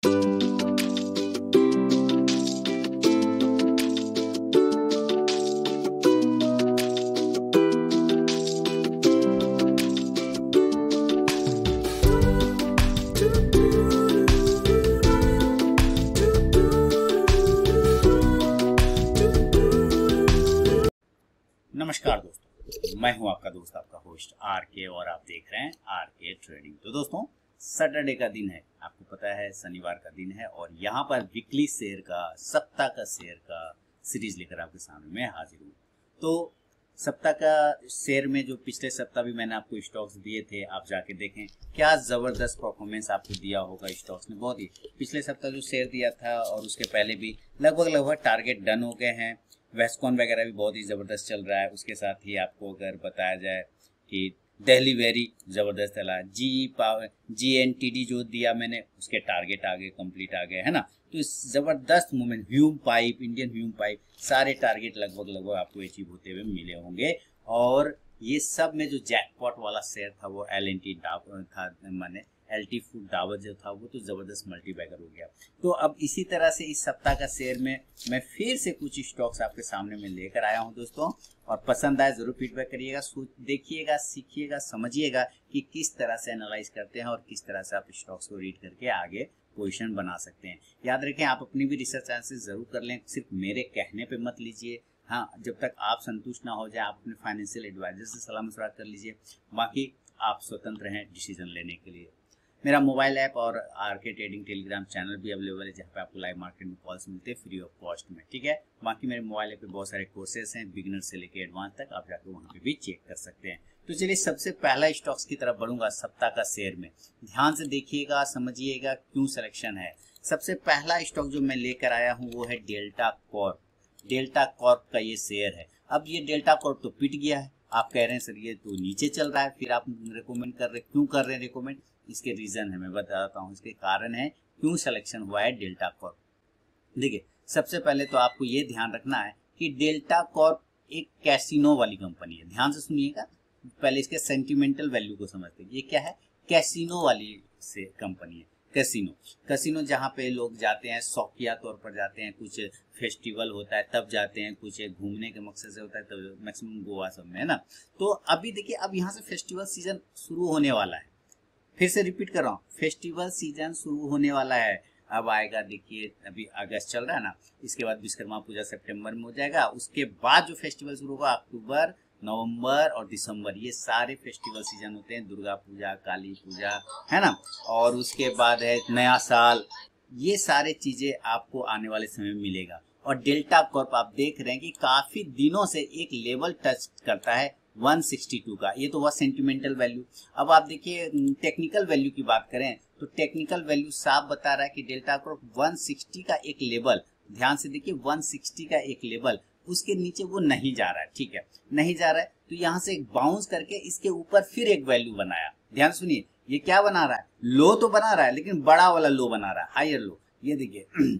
नमस्कार दोस्तों, मैं हूं आपका दोस्त, आपका होस्ट आरके और आप देख रहे हैं आरके ट्रेडिंग। तो दोस्तों, सैटरडे का दिन है, आपको पता है शनिवार का दिन है और यहाँ पर वीकली शेयर का, सप्ताह का शेयर का सीरीज लेकर आपके सामने मैं हाजिर हूँ। तो सप्ताह का शेयर में जो पिछले सप्ताह भी मैंने आपको स्टॉक्स दिए थे, आप जाके देखें क्या ज़बरदस्त परफॉर्मेंस आपको दिया होगा स्टॉक्स ने। बहुत ही पिछले सप्ताह जो शेयर दिया था और उसके पहले भी लगभग टारगेट डन हो गए हैं। वेस्टकॉन वगैरह भी बहुत ही ज़बरदस्त चल रहा है। उसके साथ ही आपको अगर बताया जाए कि दिल्ली वेरी ज़बरदस्त चला, GNTD जो दिया मैंने उसके टारगेट आ गए, कंप्लीट आ गए, है ना। तो इस ज़बरदस्त movement, Hume pipe, Indian Hume pipe, सारे टारगेट लगभग आपको अचीव होते हुए मिले होंगे। और ये सब में जो जैकपॉट वाला शेयर था वो LNT था, मैंने LT फूड डाबर जो था वो तो ज़बरदस्त मल्टीबैगर हो गया। तो अब इसी तरह से इस सप्ताह का शेयर में मैं फिर से कुछ स्टॉक्स आपके सामने में लेकर आया हूं दोस्तों, और पसंद आए ज़रूर फीडबैक करिएगा, देखिएगा, सीखिएगा, समझिएगा कि किस तरह से एनालाइज करते हैं और किस तरह से आप स्टॉक्स को रीड करके आगे पोजीशन बना सकते हैं। याद रखें, आप अपनी भी रिसर्च एनालिसिस ज़रूर कर लें, सिर्फ मेरे कहने पर मत लीजिए। हाँ, जब तक आप संतुष्ट ना हो जाए आप अपने फाइनेंशियल एडवाइजर से सलाह मशवरा कर लीजिए, बाकी आप स्वतंत्र हैं डिसीजन लेने के लिए। मेरा मोबाइल ऐप और आरके ट्रेडिंग टेलीग्राम चैनल भी अवेलेबल है, जहाँ पे आपको लाइव मार्केट में कॉल्स मिलते हैं फ्री ऑफ कॉस्ट में, ठीक है। बाकी मेरे मोबाइल ऐप पे बहुत सारे कोर्सेज हैं, बिगिनर से लेकर एडवांस तक, आप जाकर वहाँ पे भी चेक कर सकते हैं। तो चलिए सबसे पहला स्टॉक्स की तरफ बढ़ूंगा सप्ताह का शेयर में। ध्यान से देखिएगा, समझिएगा क्यों सिलेक्शन है। सबसे पहला स्टॉक जो मैं लेकर आया हूँ वो है डेल्टा कॉर्प। डेल्टा कॉर्प का ये शेयर है। अब ये डेल्टा कॉर्प तो पिट गया है, आप कह रहे हैं सर ये तो नीचे चल रहा है, फिर आप रिकमेंड कर रहे, क्यों कर रहे हैं रिकमेंड? इसके रीजन है, मैं बताता हूँ, इसके कारण है क्यों सिलेक्शन हुआ है डेल्टा कॉर्प। देखिए, सबसे पहले तो आपको ये ध्यान रखना है कि डेल्टा कॉर्प एक कैसीनो वाली कंपनी है। ध्यान से सुनिएगा, पहले इसके सेंटिमेंटल वैल्यू को समझते हैं। ये क्या है? कैसीनो वाली से कंपनी है। कैसीनो जहाँ पे लोग जाते हैं, शौकिया तौर पर जाते हैं, कुछ फेस्टिवल होता है तब जाते हैं, कुछ घूमने के मकसद से होता है तब, मैक्सिमम गोवा सब में, है ना। तो अभी देखिए, अब यहाँ से फेस्टिवल सीजन शुरू होने वाला है। फिर से रिपीट कर रहा हूँ, फेस्टिवल सीजन शुरू होने वाला है। अब आएगा, देखिए अभी अगस्त चल रहा है ना, इसके बाद विश्वकर्मा पूजा सितंबर में हो जाएगा। उसके बाद जो फेस्टिवल शुरू होगा अक्टूबर, नवंबर और दिसंबर, ये सारे फेस्टिवल सीजन होते हैं। दुर्गा पूजा, काली पूजा, है ना, और उसके बाद है नया साल। ये सारे चीजें आपको आने वाले समय में मिलेगा। और डेल्टा कॉर्प आप देख रहे हैं कि काफी दिनों से एक लेवल टच करता है 162 का। ये तो हुआ सेंटिमेंटल वैल्यू। अब आप देखिए टेक्निकल वैल्यू की बात करें तो टेक्निकल वैल्यू साफ बता रहा है कि डेल्टा कॉर्प 160 का एक लेवल, ध्यान से देखिए 160 का एक लेवल, उसके नीचे वो नहीं जा रहा है, ठीक है, नहीं जा रहा है। तो यहाँ से एक बाउंस करके इसके ऊपर फिर एक वैल्यू बनाया। ध्यान सुनिए, ये क्या बना रहा है? लो तो बना रहा है, लेकिन बड़ा वाला लो बना रहा है, हायर लो। ये देखिए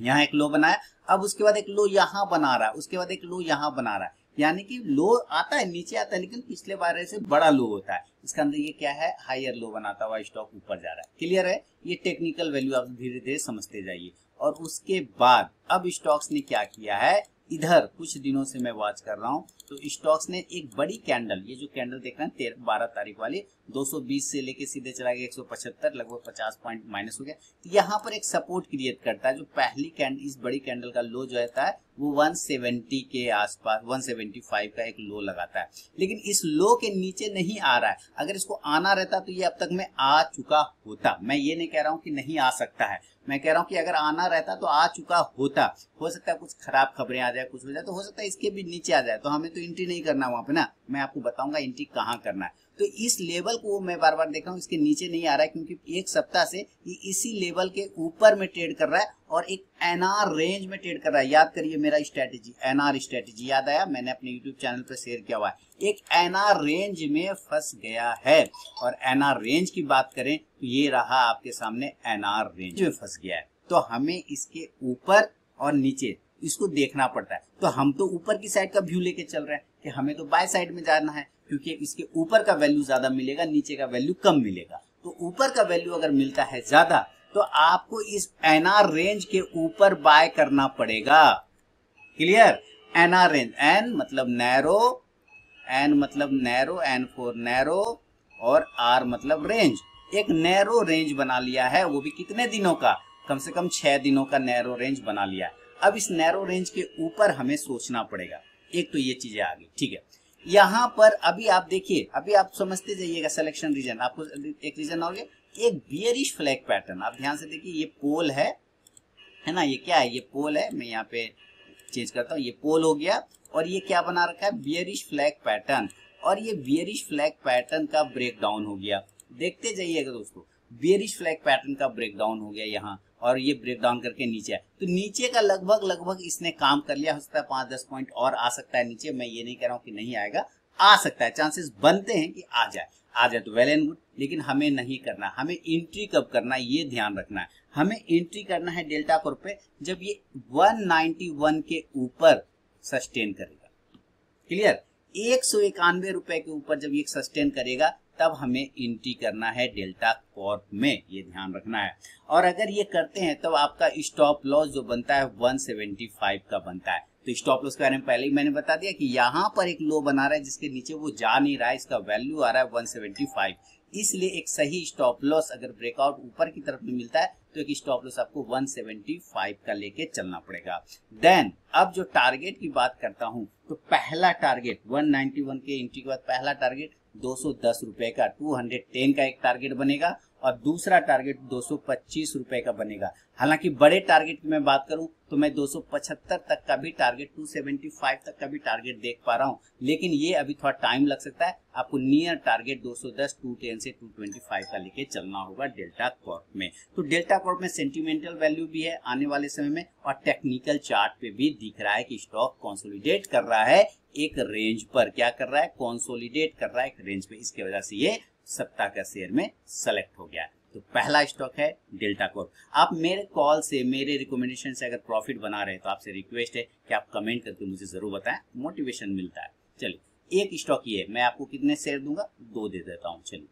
यहाँ एक लो बनाया, अब उसके बाद एक लो यहाँ बना रहा है, उसके बाद एक लो यहाँ बना रहा है। यानी कि लो आता है, नीचे आता है, लेकिन पिछले बार से बड़ा लो होता है। इसका अंदर ये क्या है? हायर लो बनाता हुआ स्टॉक ऊपर जा रहा है। क्लियर है? ये टेक्निकल वैल्यू आप धीरे धीरे समझते जाइए। और उसके बाद अब स्टॉक्स ने क्या किया है, इधर कुछ दिनों से मैं वॉच कर रहा हूँ, तो स्टॉक्स ने एक बड़ी कैंडल, ये जो कैंडल देख रहे हैं 12 तारीख वाली, 220 से लेके सीधे चला गया 175, लगभग 50 पॉइंट माइनस हो गया। तो यहाँ पर एक सपोर्ट क्रिएट करता है। जो पहली कैंडल, इस बड़ी कैंडल का लो जो रहता है वो 170 के आसपास, 175 का एक लो लगाता है, लेकिन इस लो के नीचे नहीं आ रहा है। अगर इसको आना रहता तो ये अब तक में आ चुका होता। मैं ये नहीं कह रहा हूँ कि नहीं आ सकता है, मैं कह रहा हूँ कि अगर आना रहता तो आ चुका होता। हो सकता है कुछ खराब खबरें आ जाए, कुछ हो जाए, तो हो सकता है इसके भी नीचे आ जाए, तो हमें तो एंट्री नहीं करना वहां पे ना। मैं आपको बताऊंगा एंट्री कहाँ करना है। तो इस लेवल को मैं बार बार देख रहा हूँ, इसके नीचे नहीं आ रहा है, क्योंकि एक सप्ताह से ये इसी लेवल के ऊपर में ट्रेड कर रहा है और एक एनआर रेंज में ट्रेड कर रहा है। याद करिए मेरा स्ट्रेटेजी, एनआर स्ट्रेटेजी याद आया, मैंने अपने यूट्यूब चैनल पर शेयर किया हुआ है। एक एनआर रेंज में फंस गया है, और एनआर रेंज की बात करें तो ये रहा आपके सामने, एनआर रेंज में फंस गया है। तो हमें इसके ऊपर और नीचे इसको देखना पड़ता है। तो हम तो ऊपर की साइड का व्यू लेके चल रहे हैं कि हमें तो बाय साइड में जाना है, क्योंकि इसके ऊपर का वैल्यू ज्यादा मिलेगा, नीचे का वैल्यू कम मिलेगा। तो ऊपर का वैल्यू अगर मिलता है ज्यादा तो आपको इस एनआर रेंज के ऊपर बाय करना पड़ेगा। क्लियर? एनआर रेंज, एन मतलब नैरो, एन मतलब नैरो, एन फॉर नैरो और आर मतलब रेंज। एक नैरो रेंज बना लिया है, वो भी कितने दिनों का? कम से कम 6 दिनों का नैरो रेंज बना लिया है। अब इस नैरो रेंज के ऊपर हमें सोचना पड़ेगा। एक तो ये चीजें आ गई, ठीक है। यहाँ पर अभी आप देखिए, अभी आप समझते जाइएगा सिलेक्शन रीजन। आपको एक रीजन और एक बियरिश फ्लैग पैटर्न, आप ध्यान से देखिए, ये पोल है ना, ये क्या है? ये पोल है। मैं यहाँ पे चेंज करता हूँ, ये पोल हो गया और ये क्या बना रखा है? Bearish flag pattern. और ये बियरिश फ्लैग पैटर्न का ब्रेक डाउन हो गया। देखते जाइएगा दोस्तों, बियरिश फ्लैग पैटर्न का ब्रेक डाउन हो गया यहाँ, और ये ब्रेक डाउन करके नीचे है। तो नीचे का लगभग इसने काम कर लिया। हो सकता है 5-10 पॉइंट और आ सकता है नीचे। मैं ये नहीं कह रहा हूँ कि नहीं आएगा, आ सकता है, चांसेस बनते हैं कि आ जाए तो वेल एंड गुड। लेकिन हमें नहीं करना, हमें एंट्री कब करना है ये ध्यान रखना है। हमें एंट्री करना है डेल्टा कॉर्प पे जब ये 191 के ऊपर सस्टेन करेगा। क्लियर? 191 रुपए के ऊपर जब ये सस्टेन करेगा तब हमें एंट्री करना है डेल्टा कॉर्प में, ये ध्यान रखना है। और अगर ये करते हैं तब आपका स्टॉप लॉस जो बनता है 175 का बनता है। तो स्टॉप लॉस के बारे में पहले ही मैंने बता दिया कि यहाँ पर एक लो बना रहा है जिसके नीचे वो जा नहीं रहा है, इसका वैल्यू आ रहा है 175। इसलिए एक सही स्टॉप लॉस अगर ब्रेकआउट ऊपर की तरफ में मिलता है तो एक स्टॉप लॉस आपको 175 का लेके चलना पड़ेगा। देन अब जो टारगेट की बात करता हूं, तो पहला टारगेट 191 के एंट्री के बाद पहला टारगेट 210 रुपए का, 210 का एक टारगेट बनेगा और दूसरा टारगेट 225 रुपए का बनेगा। हालांकि बड़े टारगेट की मैं बात करूं तो मैं 275 तक का भी टारगेट, 275 तक का भी टारगेट देख पा रहा हूं, लेकिन ये अभी थोड़ा टाइम लग सकता है। आपको नियर टारगेट 210, 210 से 225 का लेके चलना होगा डेल्टा कॉर्प में। तो डेल्टा कॉर्प में सेंटिमेंटल वैल्यू भी है आने वाले समय में, और टेक्निकल चार्ट पे भी दिख रहा है कि स्टॉक कंसोलिडेट कर रहा है एक रेंज पर। क्या कर रहा है? कंसोलिडेट कर रहा है एक रेंज पे। इसके वजह से ये सप्ताह का शेयर में सेलेक्ट हो गया है। तो पहला स्टॉक है डेल्टा कॉर्प। आप मेरे कॉल से, मेरे रिकमेंडेशन से अगर प्रॉफिट बना रहे हैं तो आपसे रिक्वेस्ट है कि आप कमेंट करके मुझे जरूर बताएं, मोटिवेशन मिलता है। चलिए, एक स्टॉक ये है, मैं आपको कितने शेयर दूंगा? 2 दे देता हूं। चलिए,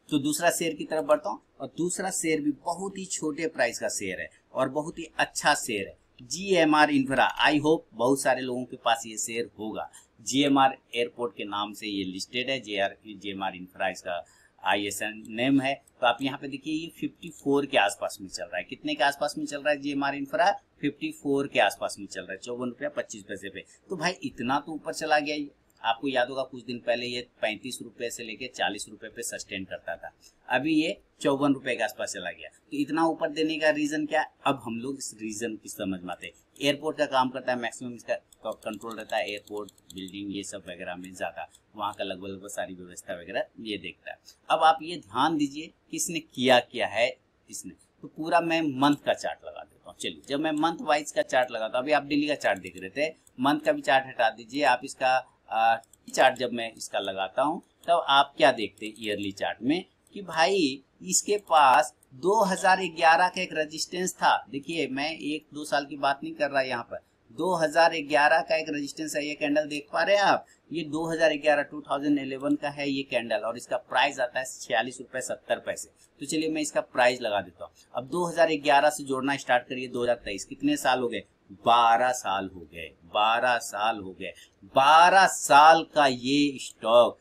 तो दूसरा शेयर की तरफ बढ़ता हूं, और दूसरा शेयर भी बहुत ही छोटे प्राइस का शेयर है और बहुत ही अच्छा शेयर है, GMR इंफ्रा। आई होप बहुत सारे लोगों के पास ये शेयर होगा। GMR एयरपोर्ट के नाम से ये लिस्टेड है, GMR इंफ्रा इसका ISIN नेम है। तो आप यहाँ पे देखिए, ये 54 के आसपास में चल रहा है। कितने के आसपास में चल रहा है GMR इंफ्रा? 54 के आसपास में चल रहा है, 54 रुपया 25 पैसे पे। तो भाई इतना तो ऊपर चला गया ये। आपको याद होगा कुछ दिन पहले ये 35 रुपए से लेके 40 रुपए पे सस्टेन करता था, अभी ये 54 रुपए के आसपास चला गया। तो इतना ऊपर देने का रीजन क्या है? अब हम लोग इस रीजन की समझ में आते हैं। एयरपोर्ट का काम करता है, मैक्सिमम इसका कंट्रोल रहता है एयरपोर्ट, बिल्डिंग, ये सब वगैरह में ज्यादा, वहाँ का लगभग सारी व्यवस्था वगैरह ये देखता है। अब आप ये ध्यान दीजिए कि इसने किया है इसने। तो पूरा मैं मंथ का चार्ट लगा देता हूँ। चलिए, जब मैं मंथ वाइज का चार्ट लगाता हूँ, अभी आप डेली का चार्ट देख रहे थे, मंथ का भी चार्ट हटा दीजिए। आप इसका चार्ट जब मैं इसका लगाता हूं तब आप क्या देखते हैं ईयरली चार्ट में कि भाई इसके पास 2011 का एक रेजिस्टेंस था। देखिए, मैं 1-2 साल की बात नहीं कर रहा यहाँ पर, 2011 का एक रेजिस्टेंस है। ये कैंडल देख पा रहे हैं आप? ये 2011 का है ये कैंडल, और इसका प्राइस आता है 46 रुपए 70 पैसे। तो चलिए मैं इसका प्राइस लगा देता हूँ। अब 2011 से जोड़ना स्टार्ट करिए, 2023, कितने साल हो गए? 12 साल हो गए। 12 साल हो गए। 12 साल का ये स्टॉक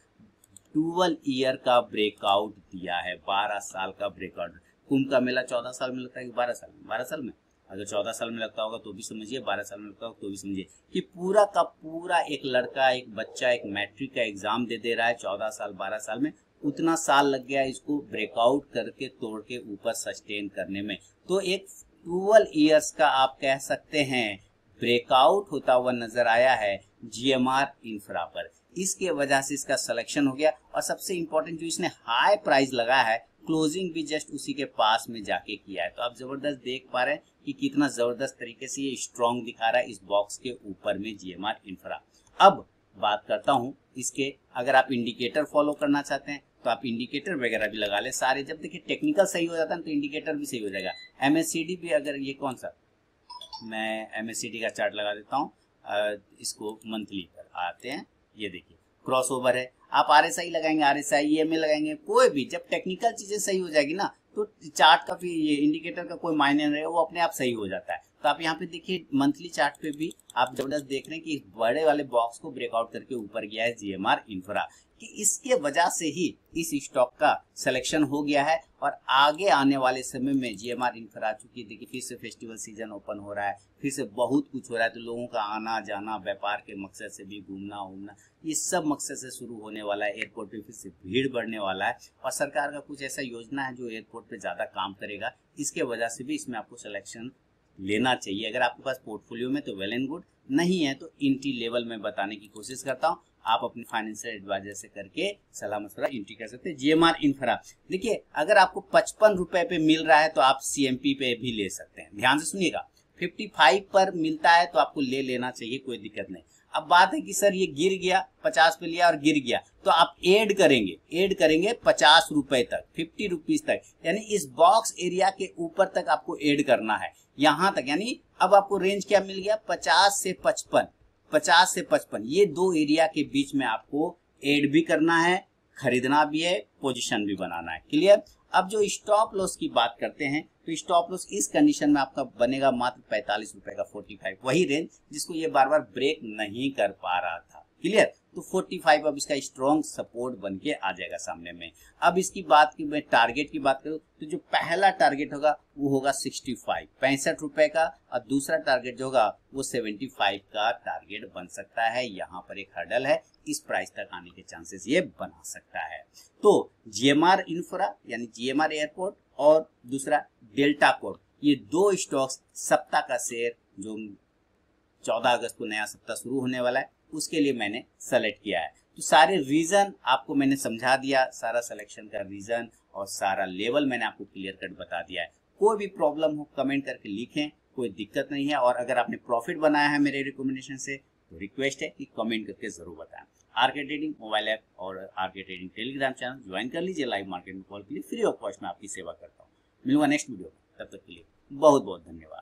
12 ईयर का ब्रेकआउट दिया है। 12 साल का ब्रेकआउट। कुंभ का मेला 14 साल में लगता है कि 12 साल में? 12 साल में। अगर 14 साल में लगता होगा तो भी समझिए, 12 साल में लगता होगा तो भी समझिए कि पूरा का पूरा एक लड़का, एक बच्चा, एक मैट्रिक का एग्जाम दे रहा है 14 साल 12 साल में। उतना साल लग गया इसको ब्रेकआउट करके, तोड़ के ऊपर सस्टेन करने में। तो एक 12 इयर्स का आप कह सकते हैं ब्रेकआउट होता हुआ नजर आया है GMR इंफ्रा पर। इसके वजह से इसका सिलेक्शन हो गया। और सबसे इंपॉर्टेंट, जो इसने हाई प्राइस लगा है, क्लोजिंग भी जस्ट उसी के पास में जाके किया है। तो आप जबरदस्त देख पा रहे हैं कि कितना जबरदस्त तरीके से ये स्ट्रॉन्ग दिखा रहा है इस बॉक्स के ऊपर में GMR इंफ्रा। अब बात करता हूं इसके, अगर आप इंडिकेटर फॉलो करना चाहते हैं तो आप इंडिकेटर वगैरह भी लगा ले सारे। जब देखिए टेक्निकल सही हो जाता है तो इंडिकेटर भी सही हो जाएगा। MACD भी, अगर ये कौन सा, मैं MACD का चार्ट लगा देता हूँ, इसको मंथली पर आते हैं। ये देखिए क्रॉसओवर है। आप RSI लगाएंगे, RSI EMA लगाएंगे, कोई भी, जब टेक्निकल चीजें सही हो जाएगी ना तो चार्ट का फिर ये इंडिकेटर का कोई मायने नहीं है, वो अपने आप सही हो जाता है। तो आप यहाँ पे देखिए मंथली चार्ट पे भी आप जबरदस्त देख रहे हैं कि इस बड़े वाले बॉक्स को ब्रेकआउट करके ऊपर गया है जीएमआर इंफ्रा, कि इसके वजह से ही इस स्टॉक का सिलेक्शन हो गया है। और आगे आने वाले समय में जीएमआर इंफ्रा, चूंकि देखिए फिर से फेस्टिवल सीजन ओपन हो रहा है, फिर से बहुत कुछ हो रहा है, तो लोगों का आना जाना, व्यापार के मकसद से भी घूमना उमना, ये सब मकसद से शुरू होने वाला है। एयरपोर्ट पे फिर से भीड़ बढ़ने वाला है और सरकार का कुछ ऐसा योजना है जो एयरपोर्ट पे ज्यादा काम करेगा। इसके वजह से भी इसमें आपको सिलेक्शन लेना चाहिए। अगर आपके पास पोर्टफोलियो में तो वेल एंड गुड, नहीं है तो एंट्री लेवल में बताने की कोशिश करता हूँ। आप अपने फाइनेंशियल एडवाइजर से करके सलाह मशवरा एंट्री कर सकते हैं। जीएमआर इंफ्रा देखिए, अगर आपको 55 रुपए पे मिल रहा है तो आप सीएमपी पे भी ले सकते हैं। ध्यान से सुनिएगा, 55 पर मिलता है तो आपको ले लेना चाहिए, कोई दिक्कत नहीं। अब बात है कि सर ये गिर गया, 50 पे लिया और गिर गया, तो आप ऐड करेंगे 50 रुपए तक, 50 रुपीज तक, यानी इस बॉक्स एरिया के ऊपर तक आपको ऐड करना है, यहां तक। यानी अब आपको रेंज क्या मिल गया, 50 से 55, ये दो एरिया के बीच में आपको ऐड भी करना है, खरीदना भी है, पोजीशन भी बनाना है। क्लियर। अब जो स्टॉप लॉस की बात करते हैं, तो स्टॉप लॉस इस कंडीशन में आपका बनेगा मात्र 45 रुपए का, 45, वही रेंज जिसको ये बार बार ब्रेक नहीं कर पा रहा था। क्लियर। तो 45 अब इसका स्ट्रॉन्ग सपोर्ट बन के आ जाएगा सामने में। अब इसकी बात की मैं टारगेट की बात करूं तो जो पहला टारगेट होगा वो होगा 65 रुपए का, और दूसरा टारगेट जो होगा वो 75 का टारगेट बन सकता है। यहाँ पर एक हर्डल है, इस प्राइस तक आने के चांसेस ये बना सकता है। तो जीएमआर इंफ्रा यानी जीएमआर एयरपोर्ट और दूसरा डेल्टा कोड, ये दो स्टॉक्स सप्ताह का शेयर जो 14 अगस्त को नया सप्ताह शुरू होने वाला है उसके लिए मैंने सेलेक्ट किया है। तो सारे रीजन आपको मैंने समझा दिया, सारा सिलेक्शन का रीजन और सारा लेवल मैंने आपको क्लियर कट बता दिया है। कोई भी प्रॉब्लम हो कमेंट करके लिखें, कोई दिक्कत नहीं है। और अगर आपने प्रॉफिट बनाया है मेरे रिकमेंडेशन से तो रिक्वेस्ट है कि कमेंट करके जरूर बताएं। आरके ट्रेडिंग मोबाइल ऐप और RK trading Telegram channel join कर लीजिए। लाइव मार्केट में कॉल के लिए फ्री ऑफ कॉस्ट में आपकी सेवा करता हूँ। मिलूंगा नेक्स्ट वीडियो में, तब तक के लिए बहुत बहुत धन्यवाद।